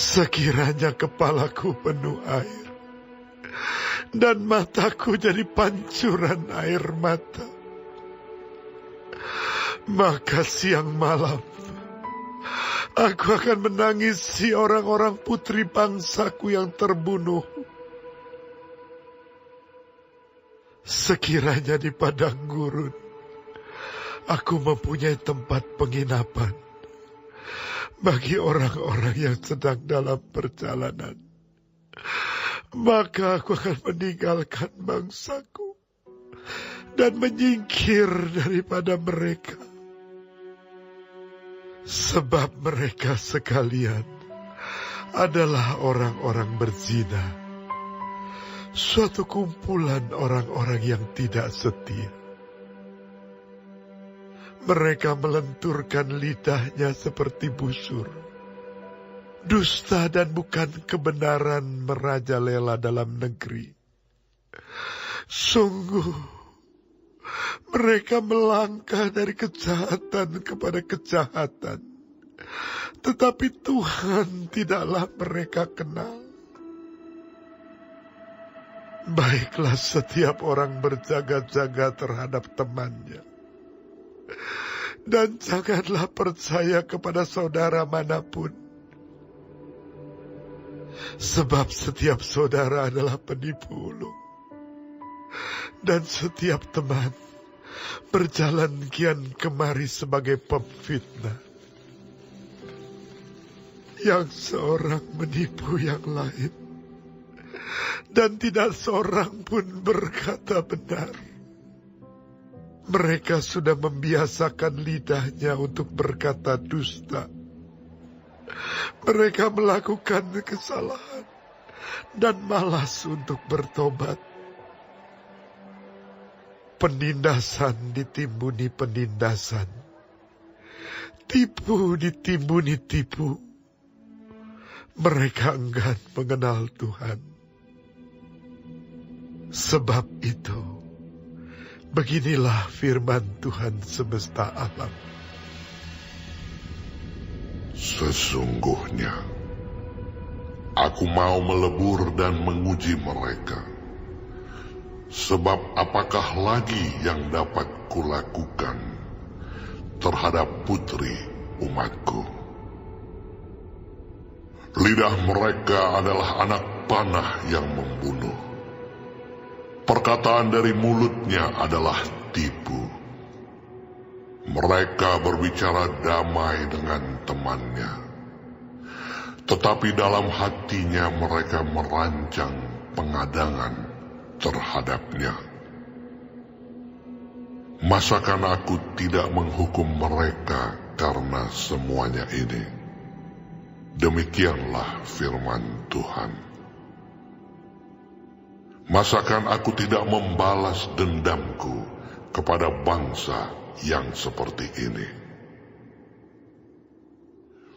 Sekiranya kepalaku penuh air, dan mataku jadi pancuran air mata, maka siang malam aku akan menangisi orang-orang putri bangsaku yang terbunuh. Sekiranya di padang gurun aku mempunyai tempat penginapan bagi orang-orang yang sedang dalam perjalanan, maka aku akan meninggalkan bangsaku dan menyingkir daripada mereka. Sebab mereka sekalian adalah orang-orang berzina, suatu kumpulan orang-orang yang tidak setia. Mereka melenturkan lidahnya seperti busur. Dusta dan bukan kebenaran merajalela dalam negeri. Sungguh, mereka melangkah dari kejahatan kepada kejahatan, tetapi Tuhan tidaklah mereka kenal. Baiklah setiap orang berjaga-jaga terhadap temannya, dan janganlah percaya kepada saudara manapun. Sebab setiap saudara adalah penipu ulung, dan setiap teman berjalan kian kemari sebagai pemfitnah. Yang seorang menipu yang lain, dan tidak seorang pun berkata benar. Mereka sudah membiasakan lidahnya untuk berkata dusta. Mereka melakukan kesalahan dan malas untuk bertobat. Penindasan ditimbuni penindasan, tipu ditimbuni tipu. Mereka enggan mengenal Tuhan. Sebab itu, beginilah firman Tuhan semesta alam. Sesungguhnya, aku mau melebur dan menguji mereka. Sebab apakah lagi yang dapat kulakukan terhadap putri umatku? Lidah mereka adalah anak panah yang membunuh. Perkataan dari mulutnya adalah tipu. Mereka berbicara damai dengan temannya, tetapi dalam hatinya mereka merancang pengadangan terhadapnya. Masakan aku tidak menghukum mereka karena semuanya ini? Demikianlah firman Tuhan. Masakan aku tidak membalas dendamku kepada bangsa yang seperti ini?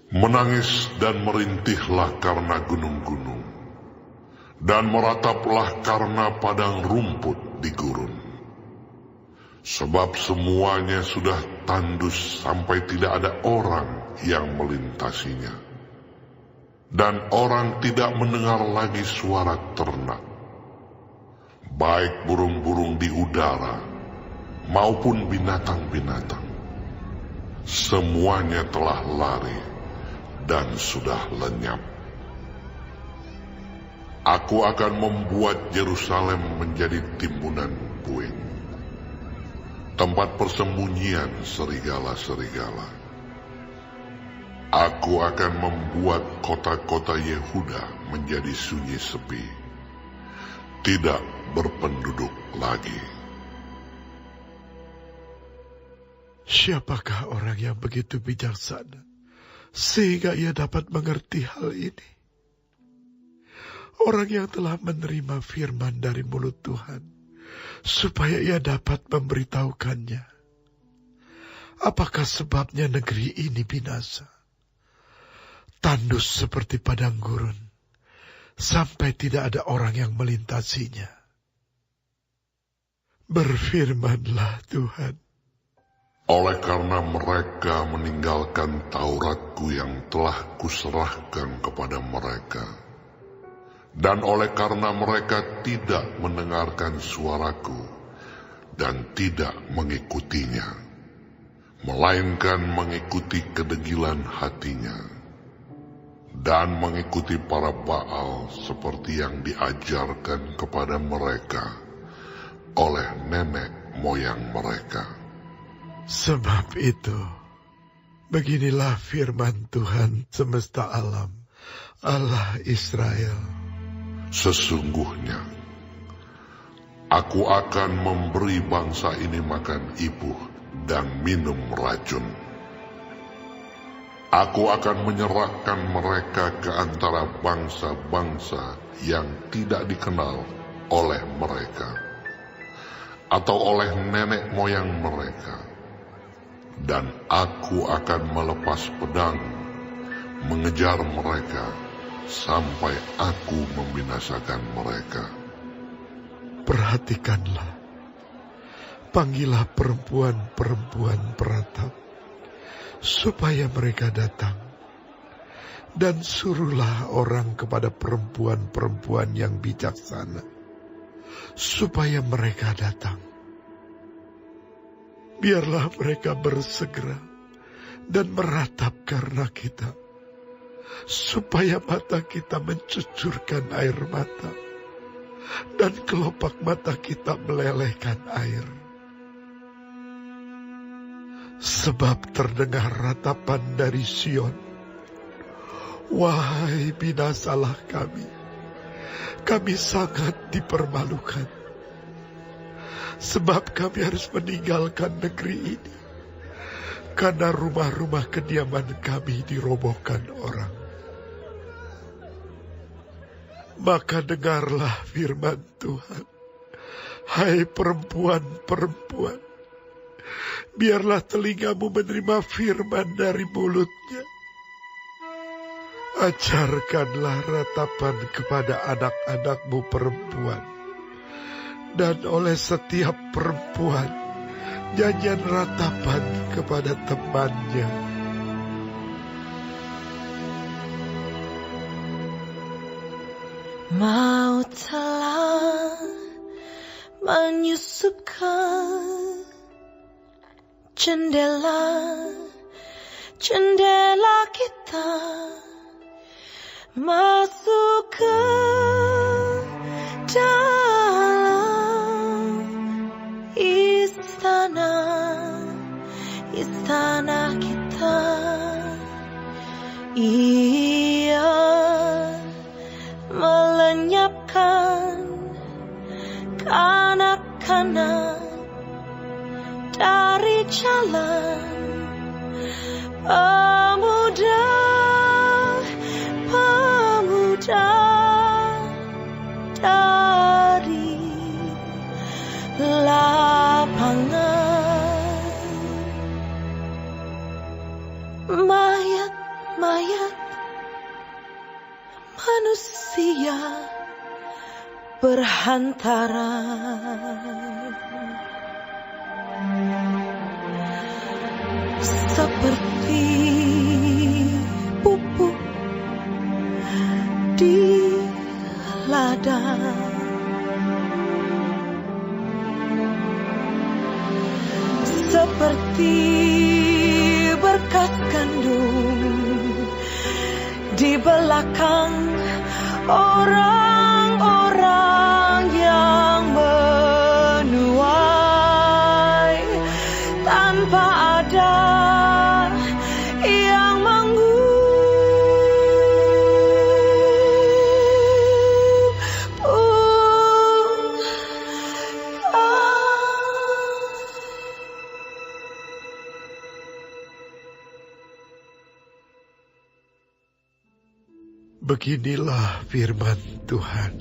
Menangis dan merintihlah karena gunung-gunung, dan merataplah karena padang rumput di gurun. Sebab semuanya sudah tandus sampai tidak ada orang yang melintasinya, dan orang tidak mendengar lagi suara ternak. Baik burung-burung di udara maupun binatang-binatang, semuanya telah lari dan sudah lenyap. Aku akan membuat Yerusalem menjadi timbunan puing, tempat persembunyian serigala-serigala. Aku akan membuat kota-kota Yehuda menjadi sunyi sepi, tidak berpenduduk lagi. Siapakah orang yang begitu bijaksana sehingga ia dapat mengerti hal ini? Orang yang telah menerima firman dari mulut Tuhan, supaya ia dapat memberitahukannya. Apakah sebabnya negeri ini binasa? Tandus seperti padang gurun, sampai tidak ada orang yang melintasinya. Berfirmanlah Tuhan, Oleh karena mereka meninggalkan Tauratku yang telah kuserahkan kepada mereka, dan oleh karena mereka tidak mendengarkan suaraku dan tidak mengikutinya, melainkan mengikuti kedegilan hatinya, dan mengikuti para Baal seperti yang diajarkan kepada mereka oleh nenek moyang mereka. Sebab itu, beginilah firman Tuhan semesta alam, Allah Israel. Sesungguhnya, aku akan memberi bangsa ini makan ibuh dan minum racun. Aku akan menyerahkan mereka ke antara bangsa-bangsa yang tidak dikenal oleh mereka, atau oleh nenek moyang mereka. Dan aku akan melepas pedang, mengejar mereka, sampai aku membinasakan mereka. Perhatikanlah, panggillah perempuan-perempuan peratap, supaya mereka datang, dan suruhlah orang kepada perempuan-perempuan yang bijaksana, supaya mereka datang. Biarlah mereka bersegera dan meratap karena kita, supaya mata kita mencucurkan air mata, dan kelopak mata kita melelehkan air. Sebab terdengar ratapan dari Sion, wahai binasalah kami sangat dipermalukan. Sebab kami harus meninggalkan negeri ini, karena rumah-rumah kediaman kami dirobohkan orang. Maka dengarlah firman Tuhan, hai perempuan-perempuan, biarlah telingamu menerima firman dari mulutnya. Ajarkanlah ratapan kepada anak-anakmu perempuan, dan oleh setiap perempuan nyanyian ratapan kepada temannya. Maut telah menyusupkan jendela kita, masuk ke dalam istana kita. Ia melenyapkan kanak-kanak dari jalan, pemuda dari lapangan. Mayat manusia berhantaran, seperti pupuk di ladang. Seperti berkas gandum di belakang orang-orang yang menuai, tanpa ada yang Beginilah firman Tuhan.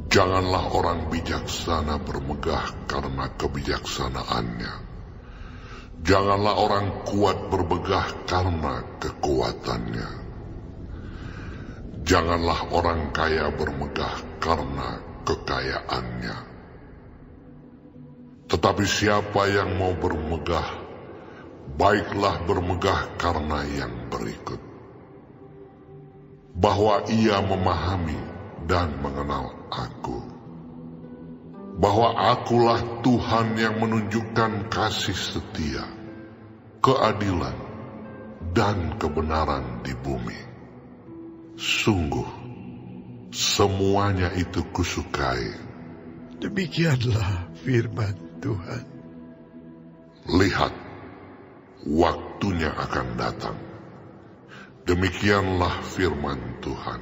Janganlah orang bijaksana bermegah karena kebijaksanaannya. Janganlah orang kuat bermegah karena kekuatannya. Janganlah orang kaya bermegah karena kekayaannya. Tetapi siapa yang mau bermegah, baiklah bermegah karena yang berikut, bahwa ia memahami dan mengenal aku, bahwa akulah Tuhan yang menunjukkan kasih setia, keadilan, dan kebenaran di bumi. Sungguh, semuanya itu kusukai. Demikianlah firman Tuhan. Lihat, waktunya akan datang. Demikianlah firman Tuhan,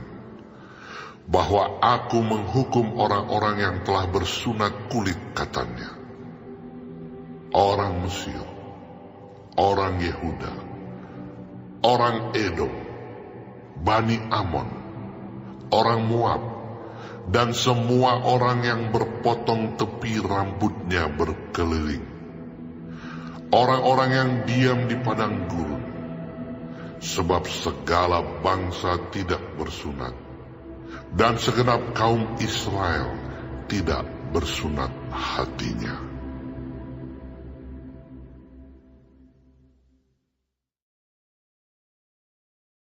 bahwa aku menghukum orang-orang yang telah bersunat kulit, katanya. Orang Mesir, orang Yehuda, orang Edom, Bani Amon, orang Moab, dan semua orang yang berpotong tepi rambutnya berkeliling. Orang-orang yang diam di padang gurun, sebab segala bangsa tidak bersunat, dan segenap kaum Israel tidak bersunat hatinya.